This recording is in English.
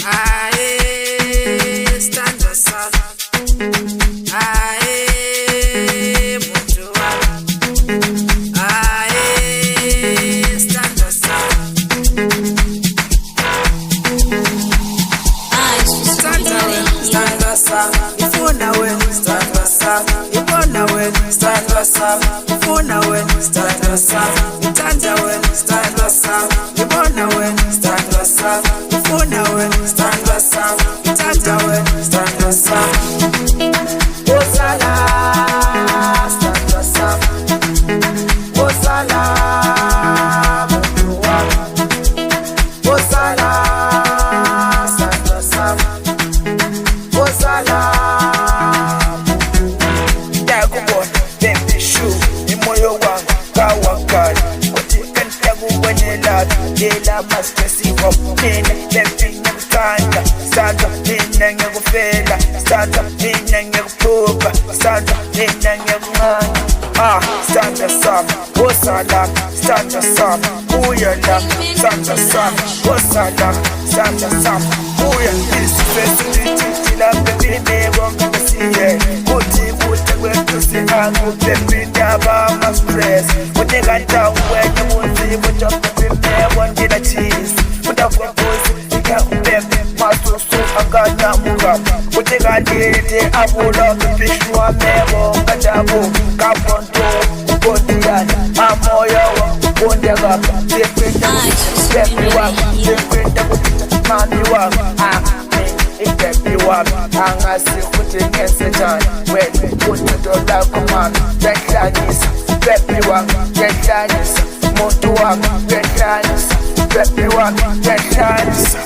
Aye, stand yourself. Aye, muntu wami. Aye, stand yourself. Stand away, stand yourself. If you know it, stand yourself. If you know it, stand yourself. If you know it, stand yourself. Stand away, stand yourself. If you know it, stand yourself. If you know it, stand yourself. Stand away, stand yourself. Osala, stand yourself. Osala, muntu wami. Osala, stand yourself. Osala, ndakubona bembishu imoyo wangu kawakala kuti kantakubonelaphi lela masitesivo mina bemfina kusanda sanda mina ngekufela sanda mina ngekuphupha sanda mina ngekuncane sanda sami osala sanda sami kuya la sanda sami osala sanda sami kuya isifesititila bebinebo ngasiye kuti kuthi kwethusi angubebindaba ama-stress kuthi kanta wena muzibo jobebinebo ndila cheese utavumbuzi ikakubebe masusu anganamuka kuthi kandide abulo bebishwa mebo ngadabu kabonto ubondiyana amoyo ubondekapha zipinda bebi wami zipinda kupita mami wami ibebi wami angasifuthi ngesenjani wena uthando lakho mami ngiyahlanyisa bebi wami ngiyahlanyisa muntu wami ngiyahlanyisa bebi wami ngiyahlanyisa